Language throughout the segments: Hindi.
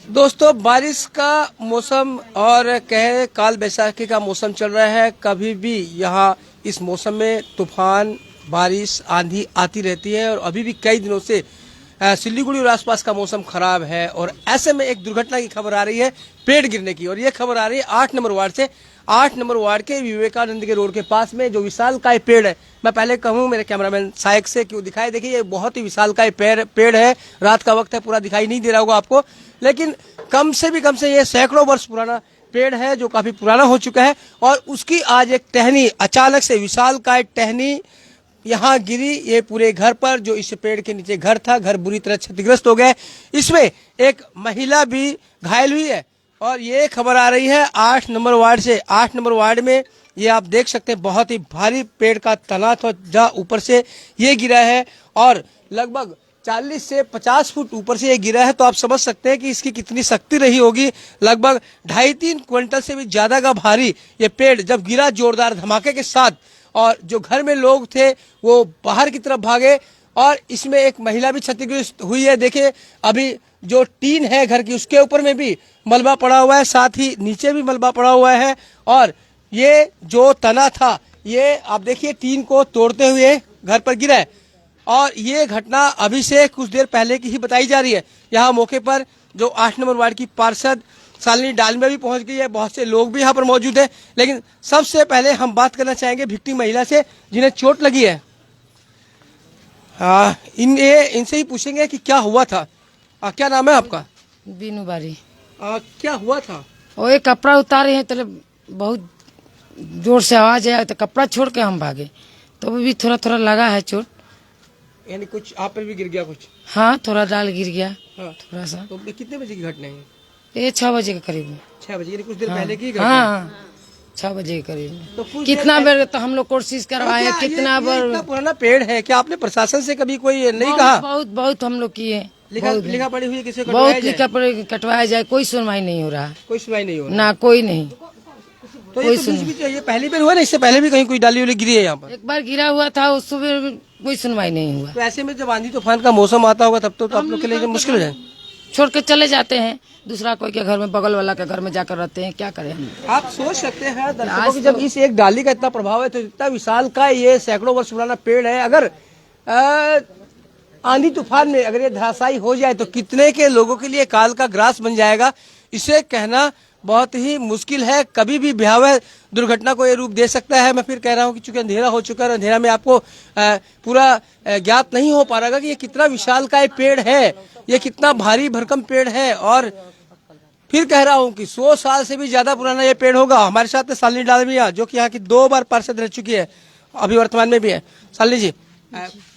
दोस्तों, बारिश का मौसम और कहे काल बैसाखी का मौसम चल रहा है। कभी भी यहाँ इस मौसम में तूफान, बारिश, आंधी आती रहती है और अभी भी कई दिनों से सिलीगुड़ी और आसपास का मौसम खराब है। और ऐसे में एक दुर्घटना की खबर आ रही है पेड़ गिरने की, और ये खबर आ रही है 8 नंबर वार्ड से। 8 नंबर वार्ड के विवेकानंद के रोड के पास में जो विशालकाय पेड़ है, मैं पहले कहूँ मेरे कैमरामैन सायक से क्यों दिखाई, देखिए ये बहुत ही विशालकाय पेड़ है। रात का वक्त है, पूरा दिखाई नहीं दे रहा होगा आपको, लेकिन कम से ये सैकड़ों वर्ष पुराना पेड़ है जो काफी पुराना हो चुका है। और उसकी आज एक टहनी, अचानक से विशालकाय टहनी यहाँ गिरी ये पूरे घर पर। जो इस पेड़ के नीचे घर था, घर बुरी तरह क्षतिग्रस्त हो गए। इसमें एक महिला भी घायल हुई है। और ये खबर आ रही है 8 नंबर वार्ड से। 8 नंबर वार्ड में ये आप देख सकते हैं बहुत ही भारी पेड़ का तना था जहाँ ऊपर से ये गिरा है, और लगभग 40 से 50 फुट ऊपर से ये गिरा है। तो आप समझ सकते हैं कि इसकी कितनी शक्ति रही होगी। लगभग 2.5-3 क्विंटल से भी ज्यादा का भारी ये पेड़ जब गिरा जोरदार धमाके के साथ, और जो घर में लोग थे वो बाहर की तरफ भागे, और इसमें एक महिला भी क्षतिग्रस्त हुई है। देखिए अभी जो टीन है घर की उसके ऊपर में भी मलबा पड़ा हुआ है, साथ ही नीचे भी मलबा पड़ा हुआ है। और ये जो तना था ये आप देखिए टीन को तोड़ते हुए घर पर गिरा है। और ये घटना अभी से कुछ देर पहले की ही बताई जा रही है। यहाँ मौके पर जो 8 नंबर वार्ड की पार्षद शालिनी डालमिया भी पहुंच गई है, बहुत से लोग भी यहाँ पर मौजूद है। लेकिन सबसे पहले हम बात करना चाहेंगे विक्टिम महिला से जिन्हें चोट लगी है। इनसे ही पूछेंगे कि क्या हुआ था। क्या नाम है आपका? बीनू बारी। क्या हुआ था? वो एक कपड़ा उतारे हैं तो बहुत जोर से आवाज आया तो कपड़ा छोड़ के हम भागे, तो भी थोड़ा थोड़ा लगा है चोट। यानी कुछ आप पर भी गिर गया कुछ? हाँ, थोड़ा डाल गिर गया। हाँ। थोड़ा सा। तो कितने बजे की घटना है? ये 6 बजे के करीब। 6 बजे यानी कुछ देर हाँ, पहले की घटना? हाँ, 6 बजे के करीब। तो कितना बार तो हम लोग कोशिश करवाए, कितना बार। इतना पुराना पेड़ है, क्या आपने प्रशासन से कभी कोई नहीं कहा? बहुत हम लोग किए, लिखा पड़ी हुई किसी को बहुत लिखा पड़ी कटवाया जाए, कोई सुनवाई नहीं हो रहा। कोई सुनवाई नहीं हो रहा ना, कोई नहीं। तो ये तो ये पहली बार हुआ ना? इससे पहले भी कहीं कोई डाली वाली गिरी है यहाँ पर? एक बार गिरा हुआ था, उस सुबह कोई सुनवाई नहीं हुआ। तो ऐसे में जब आंधी तूफान का मौसम आता होगा तब तो आप लोग के लिए मुश्किल हो जाए। छोड़ के चले जाते हैं, दूसरा कोई के घर में, बगल वाला के घर में जाकर रहते हैं, क्या करें। आप सोच सकते हैं दर्शकों कि जब इस एक डाली का इतना प्रभाव है तो इतना विशाल का ये सैकड़ों वर्ष पुराना पेड़ है, अगर आंधी तूफान में अगर ये धराशायी हो जाए तो कितने के लोगों के लिए काल का ग्रास बन जाएगा, इसे कहना बहुत ही मुश्किल है। कभी भी भयावह दुर्घटना को ये रूप दे सकता है। मैं फिर कह रहा हूँ कि चूंकि अंधेरा हो चुका है, अंधेरा में आपको पूरा ज्ञात नहीं हो पा रहा कि ये कितना विशालकाय पेड़ है, ये कितना भारी भरकम पेड़ है। और फिर कह रहा हूँ कि 100 साल से भी ज्यादा पुराना ये पेड़ होगा। हमारे साथ शालिनी डालमिया जो कि यहाँ की 2 बार पार्षद रह चुकी है, अभी वर्तमान में भी है। शालिनी जी,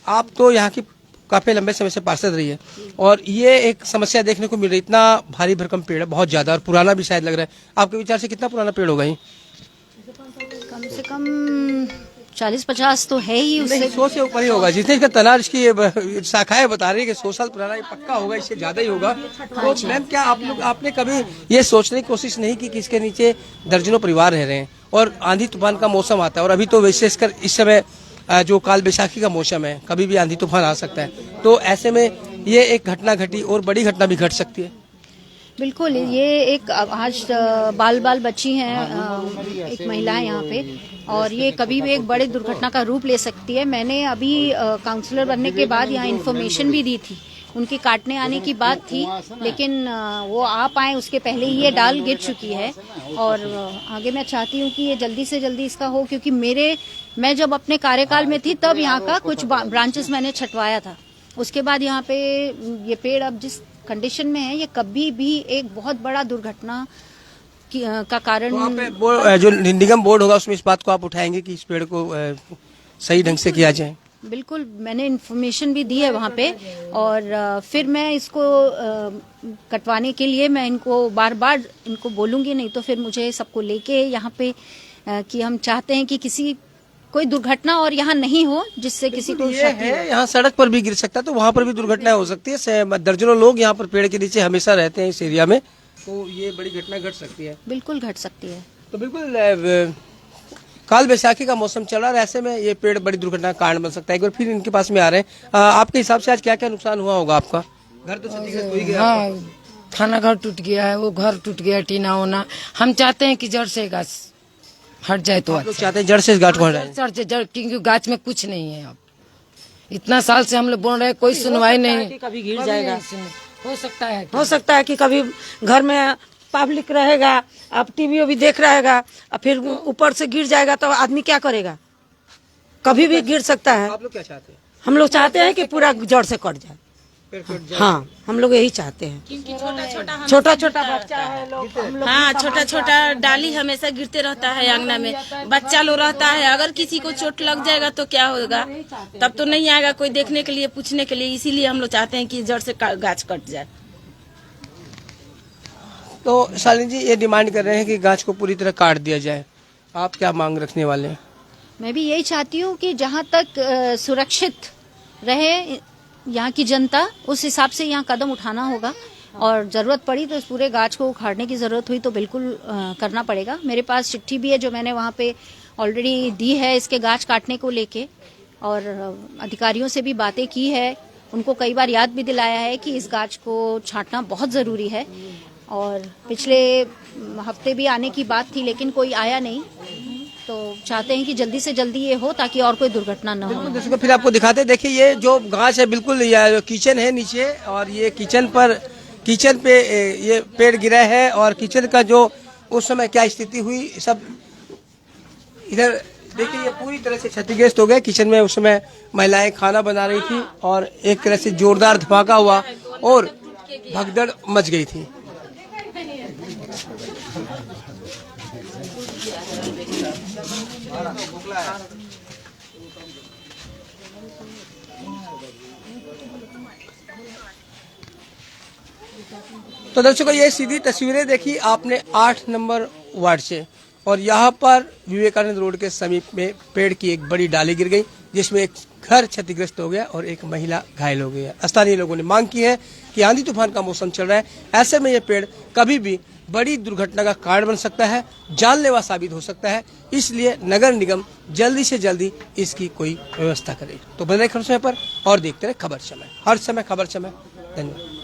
आप तो यहाँ की काफी लंबे समय से पार्षद रही है, और ये एक समस्या देखने को मिल रही है, इतना भारी भरकम पेड़ है, बहुत ज्यादा, और पुराना भी शायद लग रहा है। आपके विचार से कितना पुराना पेड़ होगा ये? कम से कम 40-50 तो है ही, उससे 100 से ऊपर ही होगा। जितने इसका तना, इसकी शाखाएं बता रही है कि 100 साल पुराना ये पक्का होगा, इससे ज्यादा ही होगा। तो मैम, क्या आपने कभी ये सोचने की कोशिश नहीं की कि इसके नीचे दर्जनों परिवार रह रहे हैं और आंधी तूफान का मौसम आता है, और अभी तो विशेषकर इस समय जो काल बैसाखी का मौसम है, कभी भी आंधी तूफान आ सकता है, तो ऐसे में ये एक घटना घटी और बड़ी घटना भी घट सकती है। बिल्कुल। ये एक आज बाल बच्ची हैं, एक महिला है यहाँ पे, और ये कभी भी एक बड़े दुर्घटना का रूप ले सकती है। मैंने अभी काउंसलर बनने के बाद यहाँ इन्फॉर्मेशन भी दी थी, उनकी काटने आने की बात थी, लेकिन वो आ पाए उसके पहले ही ये डाल गिर चुकी है। और आगे मैं चाहती हूँ कि ये जल्दी से जल्दी इसका हो, क्योंकि मैं जब अपने कार्यकाल में थी तब यहाँ का कुछ ब्रांचेस मैंने छटवाया था। उसके बाद यहाँ पे ये पेड़ अब जिस कंडीशन में है, ये कभी भी एक बहुत बड़ा दुर्घटना का कारण। तो जो निगम बोर्ड होगा उसमें इस बात को आप उठाएंगे कि इस पेड़ को सही ढंग से किया जाए? बिल्कुल, मैंने इन्फॉर्मेशन भी दी है वहाँ पे, और फिर मैं इसको कटवाने के लिए मैं इनको बार बार इनको बोलूंगी, नहीं तो फिर मुझे सबको लेके यहाँ पे कि हम चाहते हैं कि कोई दुर्घटना और यहाँ नहीं हो, जिससे किसी को ये है यहाँ सड़क पर भी गिर सकता है, तो वहाँ पर भी दुर्घटनाएं हो सकती है। दर्जनों लोग यहाँ पर पेड़ के नीचे हमेशा रहते हैं इस एरिया में, तो ये बड़ी घटना घट सकती है। बिल्कुल घट सकती है। तो बिल्कुल काल बैसाखी का मौसम चल रहा है, ऐसे में ये पेड़ बड़ी दुर्घटना का कारण बन सकता है। एक बार फिर इनके पास में आ रहे हैं। आपके हिसाब से आज क्या क्या नुकसान हुआ होगा आपका? घर तो क्षतिग्रस्त हो ही गया। हाँ, खाना घर टूट गया है, वो घर टूट गया, टीना होना। हम चाहते हैं कि जड़ से गाछ हट जाए तो आप लोग चाहते हैं जड़ से इस गाछ को हटाएं। जड़, क्योंकि गाछ में कुछ नहीं है। अब इतना साल से हम लोग बोल रहे हैं, कोई सुनवाई नहीं। कभी गिर जाएगा, हो सकता है कि कभी घर में पब्लिक रहेगा, अब टीवी भी देख रहेगा, और फिर ऊपर से गिर जाएगा तो आदमी क्या करेगा? कभी भी गिर सकता है। आप लोग क्या चाहते हैं? हम लोग चाहते हैं कि पूरा जड़ से कट जाए। हाँ, हम लोग यही चाहते हैं। छोटा छोटा बच्चा है लोग, हाँ, छोटा छोटा डाली हमेशा गिरते रहता है अंगना में, बच्चा लोग रहता है। अगर किसी को चोट लग जाएगा तो क्या होगा? तब तो नहीं आएगा कोई देखने के लिए, पूछने के लिए। इसीलिए हम लोग चाहते हैं कि जड़ से गाछ कट जाए। तो शालिनी जी ये डिमांड कर रहे हैं कि गाछ को पूरी तरह काट दिया जाए। आप क्या मांग रखने वाले हैं? मैं भी यही चाहती हूँ कि जहाँ तक सुरक्षित रहे यहाँ की जनता, उस हिसाब से यहाँ कदम उठाना होगा। और जरूरत पड़ी तो इस पूरे गाछ को उखाड़ने की जरूरत हुई तो बिल्कुल करना पड़ेगा। मेरे पास चिट्ठी भी है जो मैंने वहाँ पे ऑलरेडी दी है इसके गाछ काटने को लेके, और अधिकारियों से भी बातें की है, उनको कई बार याद भी दिलाया है कि इस गाछ को छांटना बहुत जरूरी है। और पिछले हफ्ते भी आने की बात थी लेकिन कोई आया नहीं, तो चाहते हैं कि जल्दी से जल्दी ये हो ताकि और कोई दुर्घटना न हो। दर्शकों फिर आपको दिखाते हैं। देखिए ये जो गाछ है बिल्कुल ये किचन है नीचे, और ये किचन पे ये पेड़ गिरा है, और किचन का जो उस समय क्या स्थिति हुई सब इधर देखिए, ये पूरी तरह से क्षतिग्रस्त हो गया। किचन में उस समय महिलाएं खाना बना रही थी और एक तरह से जोरदार धमाका हुआ और भगदड़ मच गई थी। तो दर्शकों ये सीधी तस्वीरें देखी आपने 8 नंबर वार्ड से, और यहाँ पर विवेकानंद रोड के समीप में पेड़ की एक बड़ी डाली गिर गई जिसमें एक घर क्षतिग्रस्त हो गया और एक महिला घायल हो गई है। स्थानीय लोगों ने मांग की है कि आंधी तूफान का मौसम चल रहा है, ऐसे में ये पेड़ कभी भी बड़ी दुर्घटना का कारण बन सकता है, जानलेवा साबित हो सकता है। इसलिए नगर निगम जल्दी से जल्दी इसकी कोई व्यवस्था करे। तो बने रहे खबर समय पर और देखते रहे खबर समय, हर समय खबर समय। धन्यवाद।